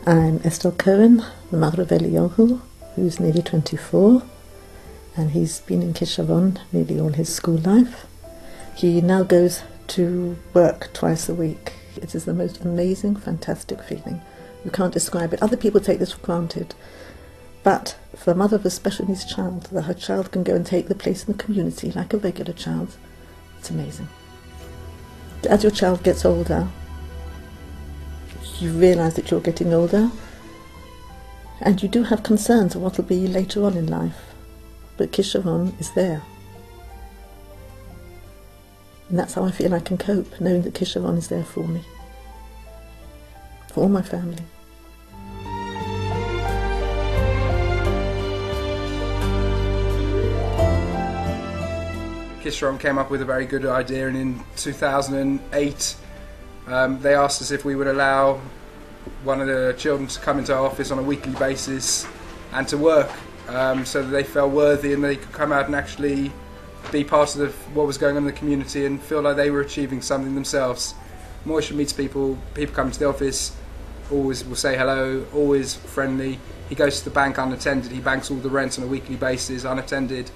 I'm Estelle Cohen, the mother of Eliyahu, who's nearly 24, and he's been in Kisharon nearly all his school life. He now goes to work twice a week. It is the most amazing, fantastic feeling. You can't describe it. Other people take this for granted. But for a mother of a special needs child, that her child can go and take the place in the community like a regular child, it's amazing. As your child gets older, you realise that you're getting older, and you do have concerns of what will be later on in life. But Kisharon is there. And that's how I feel I can cope, knowing that Kisharon is there for me, for all my family. Kisharon came up with a very good idea, and in 2008 they asked us if we would allow one of the children to come into our office on a weekly basis and to work, so that they felt worthy and they could come out and actually be part of what was going on in the community and feel like they were achieving something themselves. Moishe meets people come to the office, always will say hello, always friendly. He goes to the bank unattended, he banks all the rent on a weekly basis unattended,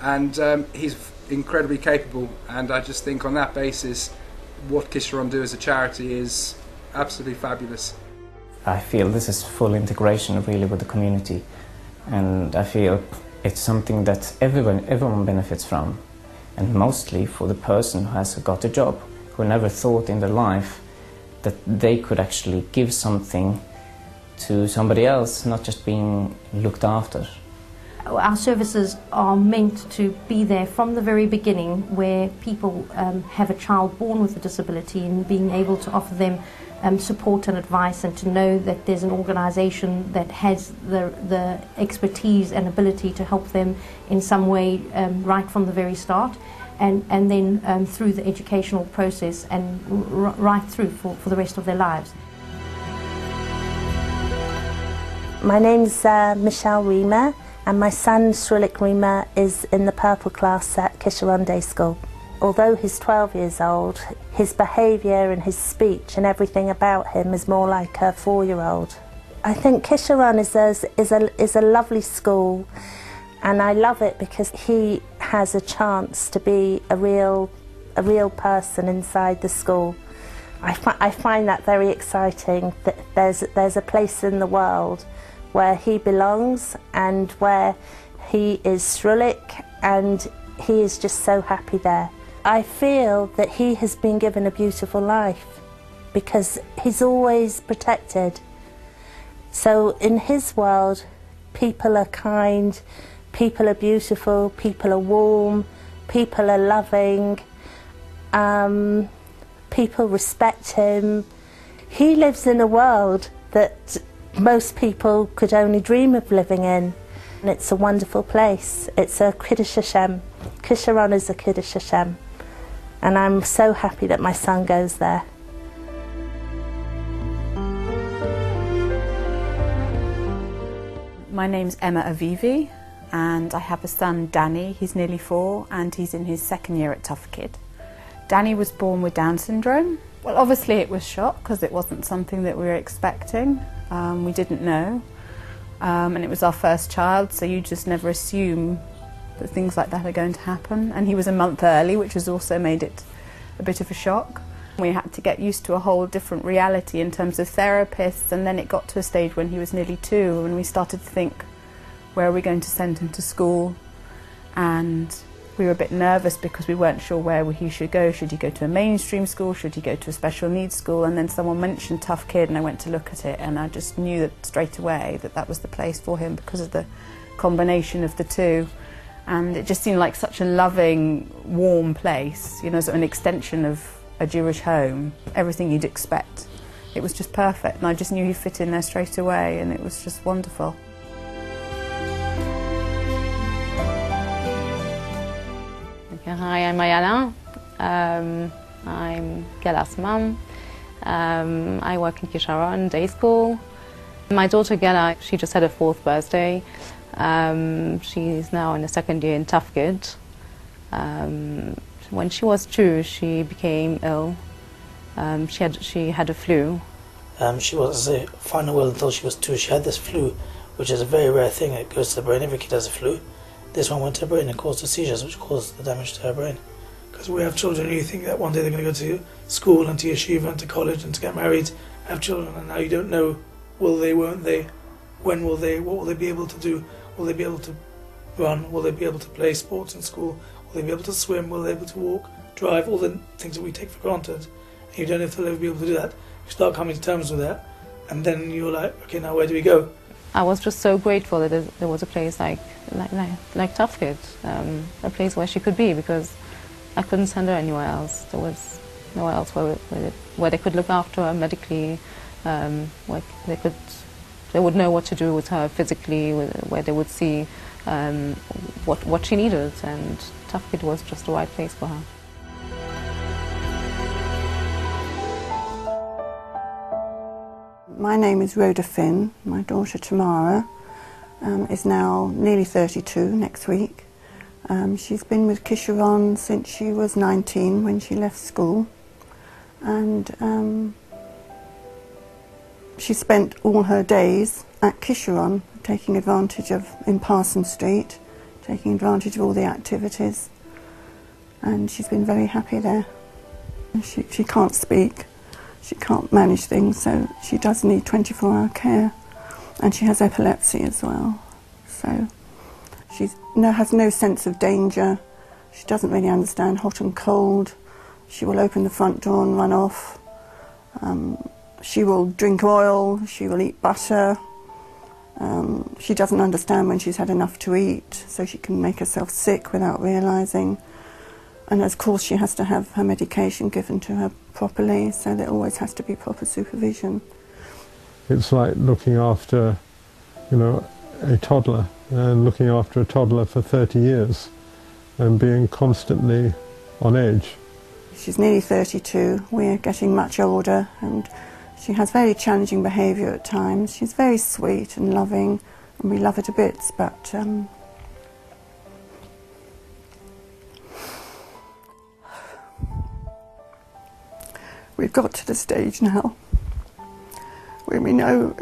and he's incredibly capable, and I just think on that basis what Kisharon do as a charity is absolutely fabulous. I feel this is full integration really with the community, and I feel it's something that everyone benefits from, and mostly for the person who has got a job, who never thought in their life that they could actually give something to somebody else, not just being looked after. Our services are meant to be there from the very beginning, where people have a child born with a disability, and being able to offer them support and advice, and to know that there's an organisation that has the expertise and ability to help them in some way right from the very start, and then through the educational process and right through for the rest of their lives. My name's Michelle Riemer, and my son Shrilik Riemer is in the purple class at Kisharon Day School. Although he's 12 years old, his behaviour and his speech and everything about him is more like a 4-year-old. I think Kisharon is a lovely school, and I love it because he has a chance to be a real person inside the school. I find that very exciting, that there's a place in the world where he belongs and where he is Shrilik, and he is just so happy there. I feel that he has been given a beautiful life because he's always protected. So in his world, people are kind, people are beautiful, people are warm, people are loving, people respect him. He lives in a world that most people could only dream of living in. And it's a wonderful place. It's a Kiddush Hashem. Kisharon is a Kiddush Hashem. And I'm so happy that my son goes there. My name's Emma Avivi, and I have a son, Danny. He's nearly 4 and he's in his 2nd year at Tough Kid. Danny was born with Down syndrome. Well, obviously it was shock because it wasn't something that we were expecting. We didn't know, and it was our first child, so you just never assume that things like that are going to happen. And he was a month early, which has also made it a bit of a shock. We had to get used to a whole different reality in terms of therapists, and then it got to a stage when he was nearly 2 and we started to think, where are we going to send him to school? And we were a bit nervous because we weren't sure where he should go. Should he go to a mainstream school? Should he go to a special needs school? And then someone mentioned Tough Kid, and I went to look at it, and I just knew that straight away that that was the place for him because of the combination of the two. and it just seemed like such a loving, warm place, you know, sort of an extension of a Jewish home, everything you'd expect. It was just perfect, and I just knew he'd fit in there straight away, and it was just wonderful. Okay, hi, I'm Ayala. I'm Gala's mum. I work in Kisharon day school. My daughter Gala, she just had her 4th birthday. She's now in the 2nd year in Tufkid. When she was 2, she became ill. She had a flu. She wasn't final well until she was 2. She had this flu, which is a very rare thing. It goes to the brain. Every kid has a flu. This one went to her brain and caused the seizures, which caused the damage to her brain. Because we have children who think that one day they're going to go to school and to yeshiva and to college and to get married, have children, and now you don't know, will they, won't they, when will they, what will they be able to do, will they be able to run, will they be able to play sports in school, will they be able to swim, will they be able to walk, drive, all the things that we take for granted. And you don't know if they'll ever be able to do that. You start coming to terms with that, and then you're like, okay, now where do we go? I was just so grateful that there was a place like Tufkid, a place where she could be, because I couldn't send her anywhere else. There was nowhere else where they could look after her medically, where they would know what to do with her physically, where they would see what she needed, and Tufkid was just the right place for her. My name is Rhoda Finn. My daughter Tamara is now nearly 32 next week. She's been with Kisharon since she was 19 when she left school, and she spent all her days at Kisharon taking advantage of, in Parson Street, taking advantage of all the activities, and she's been very happy there. She can't speak. She can't manage things, so she does need 24-hour care, and she has epilepsy as well. So she has no sense of danger. She doesn't really understand hot and cold. She will open the front door and run off. She will drink oil. She will eat butter. She doesn't understand when she's had enough to eat, so she can make herself sick without realising. And of course she has to have her medication given to her properly, so there always has to be proper supervision. It's like looking after, you know, a toddler, and looking after a toddler for 30 years and being constantly on edge. She's nearly 32, we're getting much older, and she has very challenging behaviour at times. She's very sweet and loving, and we love her to bits, but we've got to the stage now where we know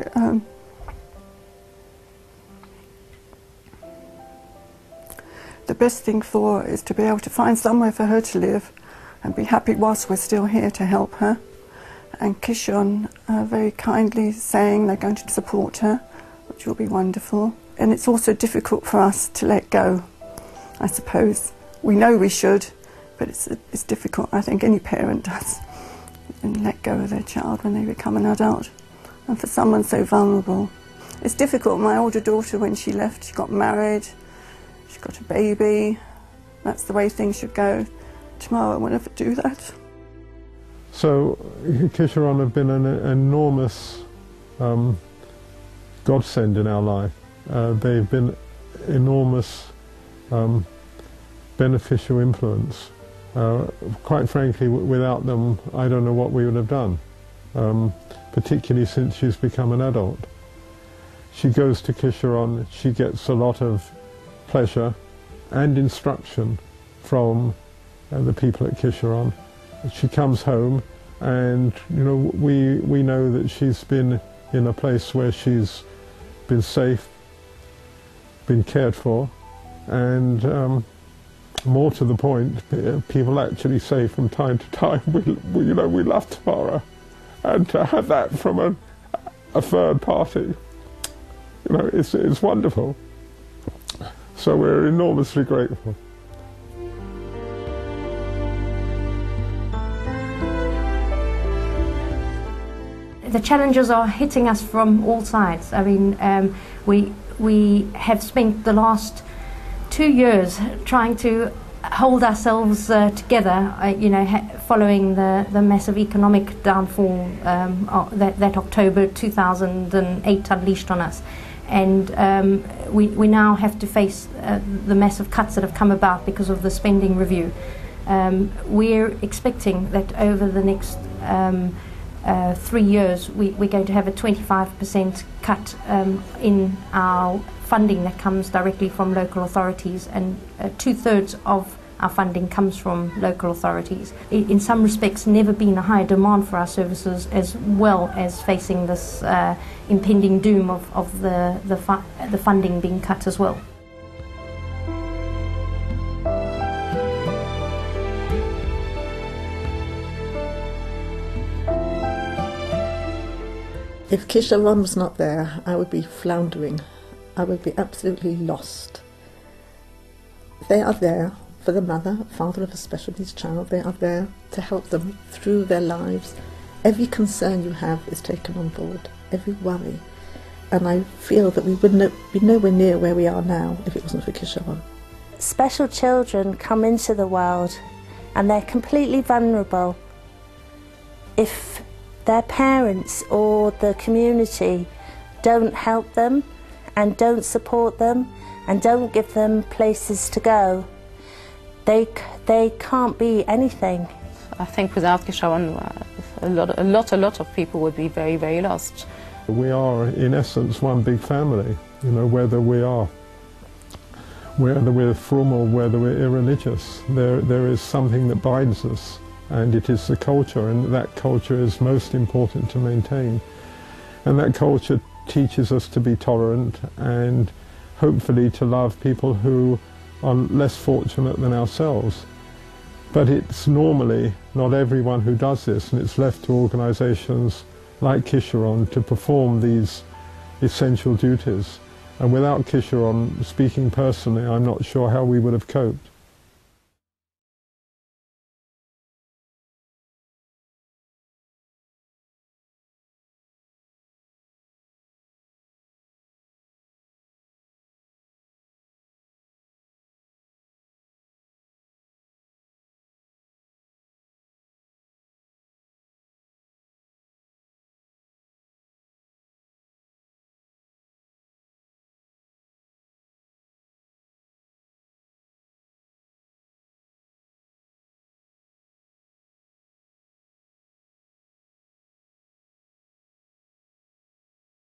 the best thing for her is to be able to find somewhere for her to live and be happy whilst we're still here to help her. And Kisharon very kindly saying they're going to support her, which will be wonderful. And it's also difficult for us to let go, I suppose. We know we should, but it's difficult. I think any parent does. And let go of their child when they become an adult. And for someone so vulnerable. It's difficult. My older daughter, when she left, she got married, she got a baby. That's the way things should go. Tomorrow will never do that. So Kisharon have been an enormous godsend in our life. They've been enormous beneficial influence. Quite frankly, without them, I don't know what we would have done, particularly since she's become an adult. She goes to Kisharon, she gets a lot of pleasure and instruction from the people at Kisharon. She comes home, and you know, we know that she's been in a place where she's been safe, been cared for, and more to the point, people actually say from time to time, you know, we love Tamara, and to have that from a third party, you know, it's wonderful. So we're enormously grateful. The challenges are hitting us from all sides. I mean, we have spent the last 2 years trying to hold ourselves together, following the massive economic downfall that October 2008 unleashed on us. And we now have to face the massive cuts that have come about because of the spending review. We're expecting that over the next 3 years we're going to have a 25% cut in our funding that comes directly from local authorities, and 2/3 of our funding comes from local authorities. In some respects, never been a higher demand for our services, as well as facing this impending doom of the funding being cut as well. If Kisharon was not there, I would be floundering. I would be absolutely lost. They are there for the mother, father of a special needs child. They are there to help them through their lives. Every concern you have is taken on board, every worry. And I feel that we would be nowhere near where we are now if it wasn't for Kisharon. Special children come into the world and they're completely vulnerable. If their parents or the community don't help them and don't support them and don't give them places to go, they can't be anything. I think without Kisharon, a lot of people would be very, very lost. We are, in essence, one big family, whether we're frum or whether we're irreligious. There is something that binds us, and it is the culture, and that culture is most important to maintain. And that culture teaches us to be tolerant and hopefully to love people who are less fortunate than ourselves. But it's normally not everyone who does this, and it's left to organisations like Kisharon to perform these essential duties. And without Kisharon, speaking personally, I'm not sure how we would have coped.